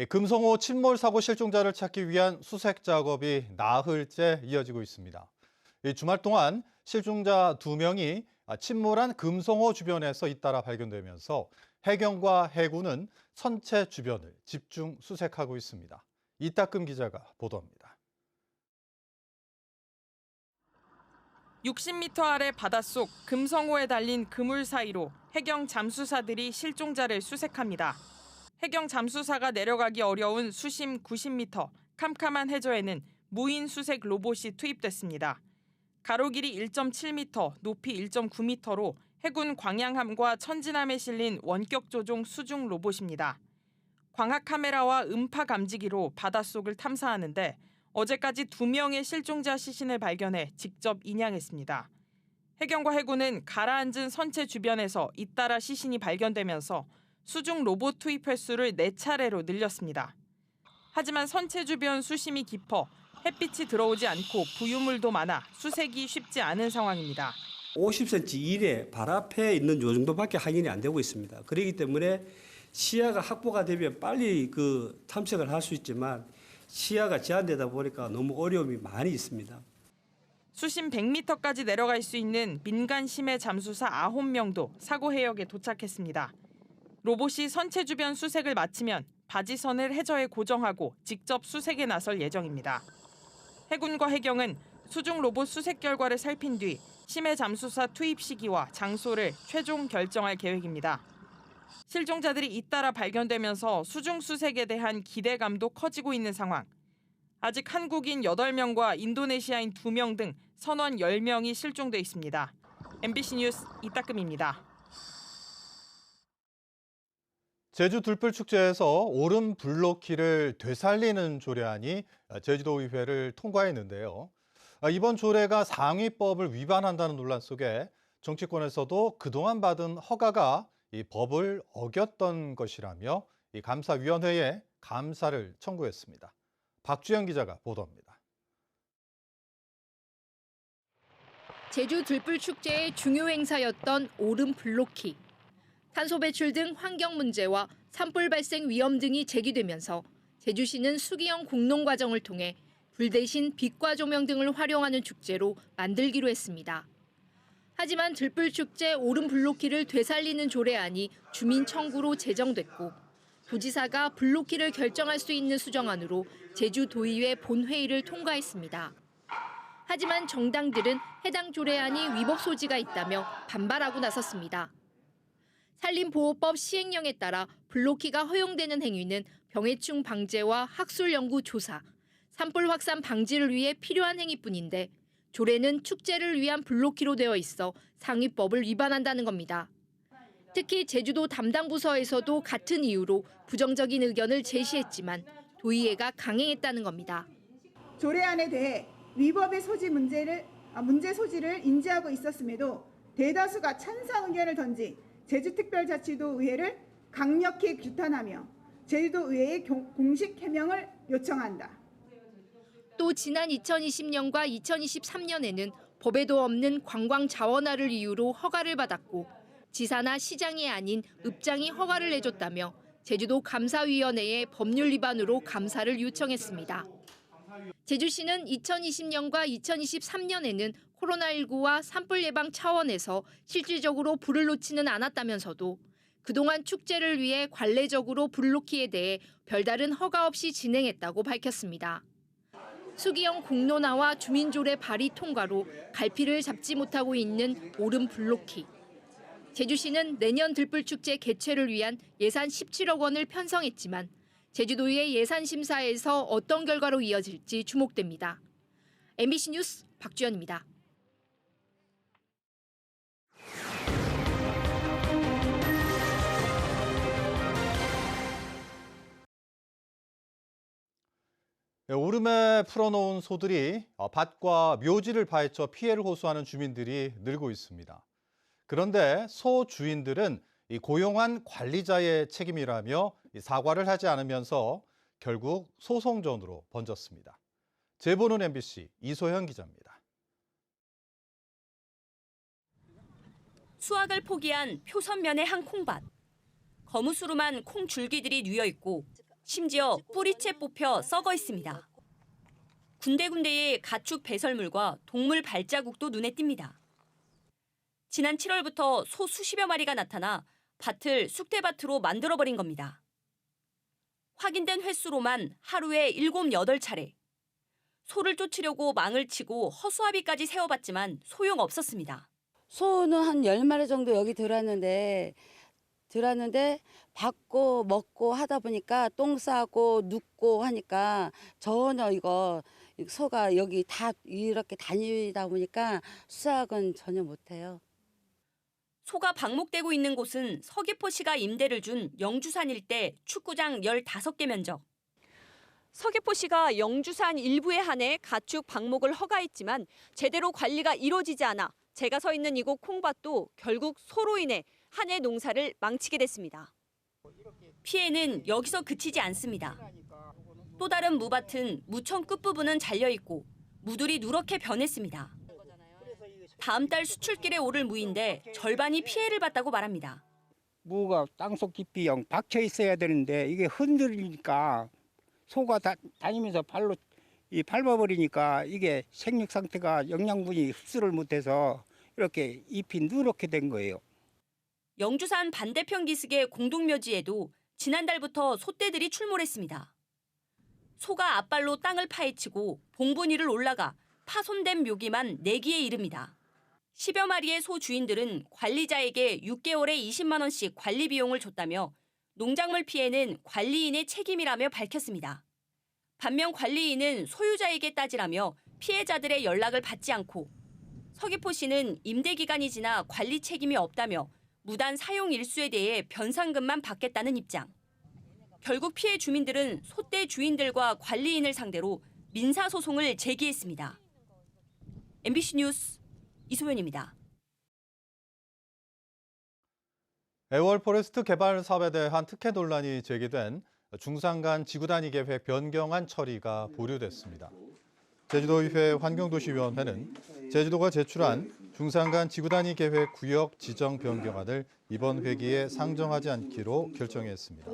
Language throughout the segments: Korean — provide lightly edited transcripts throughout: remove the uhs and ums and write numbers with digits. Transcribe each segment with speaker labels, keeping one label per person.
Speaker 1: 금성호 침몰 사고 실종자를 찾기 위한 수색 작업이 나흘째 이어지고 있습니다. 주말 동안 실종자 2명이 침몰한 금성호 주변에서 잇따라 발견되면서 해경과 해군은 선체 주변을 집중 수색하고 있습니다. 이따금 기자가 보도합니다.
Speaker 2: 60m 아래 바닷속 금성호에 달린 그물 사이로 해경 잠수사들이 실종자를 수색합니다. 해경 잠수사가 내려가기 어려운 수심 90m 캄캄한 해저에는 무인 수색 로봇이 투입됐습니다. 가로 길이 1.7m, 높이 1.9m로 해군 광양함과 천진함에 실린 원격 조종 수중 로봇입니다. 광학 카메라와 음파 감지기로 바닷속을 탐사하는데 어제까지 2명의 실종자 시신을 발견해 직접 인양했습니다. 해경과 해군은 가라앉은 선체 주변에서 잇따라 시신이 발견되면서 수중 로봇 투입 횟수를 4차례로 늘렸습니다. 하지만 선체 주변 수심이 깊어 햇빛이 들어오지 않고 부유물도 많아 수색이 쉽지 않은 상황입니다.
Speaker 3: 50cm 이내 발 앞에 있는 요 정도밖에 확인이 안 되고 있습니다. 그렇기 때문에 시야가 확보가 되면 빨리 탐색을 할 수 있지만 시야가 제한되다 보니까 너무 어려움이 많이 있습니다.
Speaker 2: 수심 100m까지 내려갈 수 있는 민간 심해 잠수사 9명도 사고 해역에 도착했습니다. 로봇이 선체 주변 수색을 마치면 바지선을 해저에 고정하고 직접 수색에 나설 예정입니다. 해군과 해경은 수중 로봇 수색 결과를 살핀 뒤 심해 잠수사 투입 시기와 장소를 최종 결정할 계획입니다. 실종자들이 잇따라 발견되면서 수중 수색에 대한 기대감도 커지고 있는 상황. 아직 한국인 8명과 인도네시아인 2명 등 선원 10명이 실종돼 있습니다. MBC 뉴스 이따금입니다.
Speaker 1: 제주 들불축제에서 오름 블로키를 되살리는 조례안이 제주도의회를 통과했는데요. 이번 조례가 상위법을 위반한다는 논란 속에 정치권에서도 그동안 받은 허가가 이 법을 어겼던 것이라며 이 감사위원회에 감사를 청구했습니다. 박주영 기자가 보도합니다.
Speaker 4: 제주 들불축제의 중요 행사였던 오름 블로키. 탄소 배출 등 환경 문제와 산불 발생 위험 등이 제기되면서 제주시는 수기형 공론 과정을 통해 불 대신 빛과 조명 등을 활용하는 축제로 만들기로 했습니다. 하지만 들불축제 오름 블로키를 되살리는 조례안이 주민 청구로 제정됐고 도지사가 블로키를 결정할 수 있는 수정안으로 제주도의회 본회의를 통과했습니다. 하지만 정당들은 해당 조례안이 위법 소지가 있다며 반발하고 나섰습니다. 산림보호법 시행령에 따라 블로키가 허용되는 행위는 병해충 방제와 학술 연구 조사, 산불 확산 방지를 위해 필요한 행위뿐인데 조례는 축제를 위한 블로키로 되어 있어 상위법을 위반한다는 겁니다. 특히 제주도 담당 부서에서도 같은 이유로 부정적인 의견을 제시했지만 도의회가 강행했다는 겁니다.
Speaker 5: 조례안에 대해 위법의 문제 소지를 인지하고 있었음에도 대다수가 찬성 의견을 던진 제주특별자치도의회를 강력히 규탄하며 제주도의회의 공식 해명을 요청한다.
Speaker 4: 또 지난 2020년과 2023년에는 법에도 없는 관광 자원화를 이유로 허가를 받았고 지사나 시장이 아닌 읍장이 허가를 내줬다며 제주도 감사위원회에 법률 위반으로 감사를 요청했습니다. 제주시는 2020년과 2023년에는 코로나19와 산불 예방 차원에서 실질적으로 불을 놓지는 않았다면서도 그동안 축제를 위해 관례적으로 불놓기에 대해 별다른 허가 없이 진행했다고 밝혔습니다. 수기형 공론화와 주민조례 발의 통과로 갈피를 잡지 못하고 있는 오름 블로키. 제주시는 내년 들불축제 개최를 위한 예산 17억 원을 편성했지만 제주도의 예산심사에서 어떤 결과로 이어질지 주목됩니다. MBC 뉴스 박주연입니다.
Speaker 1: 오름에 풀어놓은 소들이 밭과 묘지를 파헤쳐 피해를 호소하는 주민들이 늘고 있습니다. 그런데 소 주인들은 이 고용한 관리자의 책임이라며 사과를 하지 않으면서 결국 소송전으로 번졌습니다. 제보는 MBC 이소현 기자입니다.
Speaker 6: 수확을 포기한 표선면의 한 콩밭. 거무스름한 콩 줄기들이 뉘어 있고 심지어 뿌리채 뽑혀 썩어 있습니다. 군데군데의 가축 배설물과 동물 발자국도 눈에 띕니다. 지난 7월부터 소 수십여 마리가 나타나 밭을 쑥대밭으로 만들어버린 겁니다. 확인된 횟수로만 하루에 7, 8차례. 소를 쫓으려고 망을 치고 허수아비까지 세워봤지만 소용없었습니다.
Speaker 7: 소는 한 10마리 정도 여기 들었는데 받고 먹고 하다 보니까 똥 싸고 눕고 하니까 전혀 이거 소가 여기 다 이렇게 다니다 보니까 수확은 전혀 못해요.
Speaker 6: 소가 방목되고 있는 곳은 서귀포시가 임대를 준 영주산 일대 축구장 15개 면적. 서귀포시가 영주산 일부에 한해 가축 방목을 허가했지만 제대로 관리가 이루어지지 않아 제가 서 있는 이곳 콩밭도 결국 소로 인해 한 해 농사를 망치게 됐습니다. 피해는 여기서 그치지 않습니다. 또 다른 무밭은 무청 끝부분은 잘려있고 무들이 누렇게 변했습니다. 다음 달 수출길에 오를 무인데 절반이 피해를 봤다고 말합니다.
Speaker 8: 무가 땅속 깊이 영 박혀 있어야 되는데 이게 흔들리니까 소가 다니면서 발로 밟아버리니까 이게 생육 상태가 영양분이 흡수를 못해서 이렇게 잎이 누렇게 된 거예요.
Speaker 6: 영주산 반대편 기슭의 공동묘지에도 지난달부터 소떼들이 출몰했습니다. 소가 앞발로 땅을 파헤치고 봉분 위를 올라가 파손된 묘기만 4기에 이릅니다. 10여 마리의 소 주인들은 관리자에게 6개월에 20만 원씩 관리 비용을 줬다며 농작물 피해는 관리인의 책임이라며 밝혔습니다. 반면 관리인은 소유자에게 따지라며 피해자들의 연락을 받지 않고 서귀포시는 임대 기간이 지나 관리 책임이 없다며 무단 사용 일수에 대해 변상금만 받겠다는 입장. 결국 피해 주민들은 소떼 주인들과 관리인을 상대로 민사소송을 제기했습니다. MBC 뉴스 이소연입니다.
Speaker 1: 애월 포레스트 개발 사업에 대한 특혜 논란이 제기된 중산간 지구단위 계획 변경안 처리가 보류됐습니다. 제주도의회 환경도시위원회는 제주도가 제출한 중산간 지구단위 계획 구역 지정 변경안을 이번 회기에 상정하지 않기로 결정했습니다.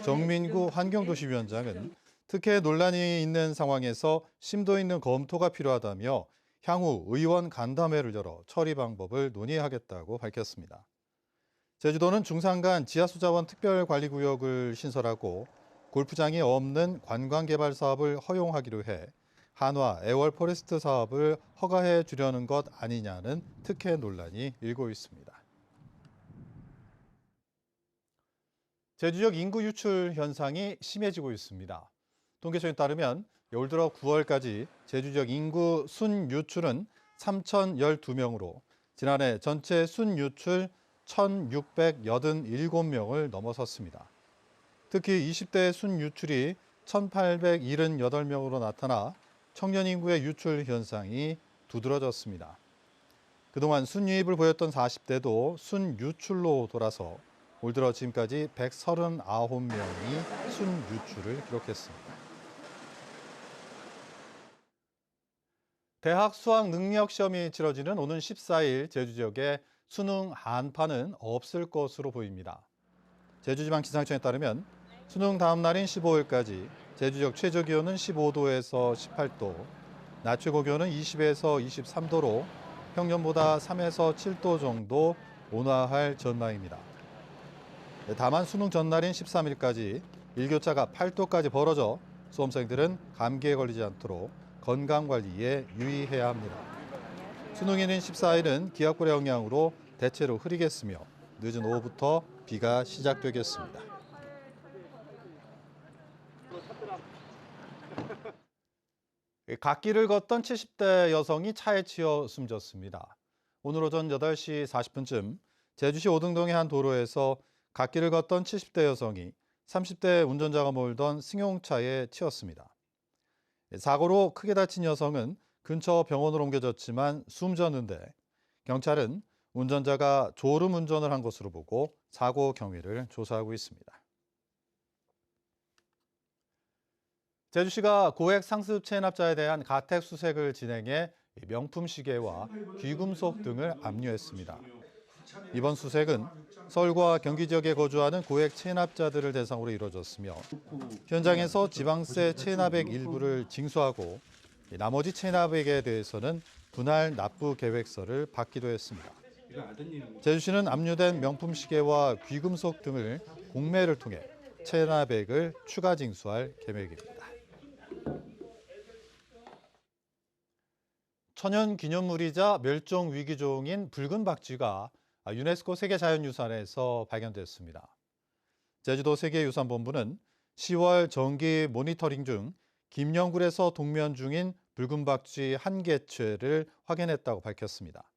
Speaker 1: 정민구 환경도시위원장은 특혜 논란이 있는 상황에서 심도 있는 검토가 필요하다며 향후 의원 간담회를 열어 처리 방법을 논의하겠다고 밝혔습니다. 제주도는 중산간 지하수자원 특별관리구역을 신설하고 골프장이 없는 관광개발 사업을 허용하기로 해 한화 애월 포레스트 사업을 허가해 주려는 것 아니냐는 특혜 논란이 일고 있습니다. 제주 지역 인구 유출 현상이 심해지고 있습니다. 통계청에 따르면 올 들어 9월까지 제주 지역 인구 순유출은 3,012명으로 지난해 전체 순유출 1,687명을 넘어섰습니다. 특히 20대 순유출이 1,878명으로 나타나 청년 인구의 유출 현상이 두드러졌습니다. 그동안 순유입을 보였던 40대도 순유출로 돌아서 올 들어 지금까지 139명이 순유출을 기록했습니다. 대학 수학 능력 시험이 치러지는 오는 14일 제주 지역에 수능 한파는 없을 것으로 보입니다. 제주지방기상청에 따르면 수능 다음 날인 15일까지 제주 지역 최저 기온은 15도에서 18도, 낮 최고 기온은 20에서 23도로 평년보다 3에서 7도 정도 온화할 전망입니다. 다만 수능 전날인 13일까지 일교차가 8도까지 벌어져 수험생들은 감기에 걸리지 않도록 건강관리에 유의해야 합니다. 수능일인 14일은 기압골의 영향으로 대체로 흐리겠으며 늦은 오후부터 비가 시작되겠습니다. 갓길을 걷던 70대 여성이 차에 치여 숨졌습니다. 오늘 오전 8시 40분쯤 제주시 오등동의 한 도로에서 갓길을 걷던 70대 여성이 30대 운전자가 몰던 승용차에 치였습니다. 사고로 크게 다친 여성은 근처 병원으로 옮겨졌지만 숨졌는데 경찰은 운전자가 졸음 운전을 한 것으로 보고 사고 경위를 조사하고 있습니다. 제주시가 고액 상습 체납자에 대한 가택 수색을 진행해 명품 시계와 귀금속 등을 압류했습니다. 이번 수색은 서울과 경기 지역에 거주하는 고액 체납자들을 대상으로 이루어졌으며 현장에서 지방세 체납액 일부를 징수하고 나머지 체납액에 대해서는 분할 납부 계획서를 받기도 했습니다. 제주시는 압류된 명품 시계와 귀금속 등을 공매를 통해 체납액을 추가 징수할 계획입니다. 천연 기념물이자 멸종 위기종인 붉은 박쥐가 유네스코 세계자연유산에서 발견됐습니다. 제주도 세계유산본부는 10월 정기 모니터링 중 김영굴에서 동면 중인 붉은 박쥐 한 개체를 확인했다고 밝혔습니다.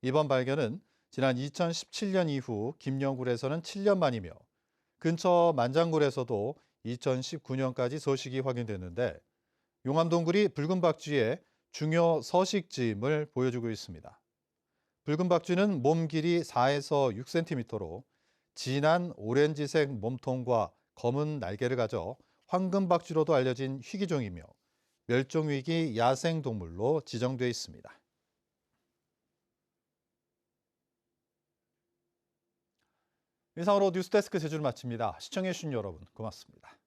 Speaker 1: 이번 발견은 지난 2017년 이후 김영굴에서는 7년 만이며 근처 만장굴에서도 2019년까지 서식이 확인됐는데 용암동굴이 붉은 박쥐의 중요 서식지임을 보여주고 있습니다. 붉은 박쥐는 몸 길이 4에서 6cm로 진한 오렌지색 몸통과 검은 날개를 가져 황금박쥐로도 알려진 희귀종이며 멸종위기 야생동물로 지정돼 있습니다. 이상으로 뉴스데스크 제주를 마칩니다. 시청해주신 여러분 고맙습니다.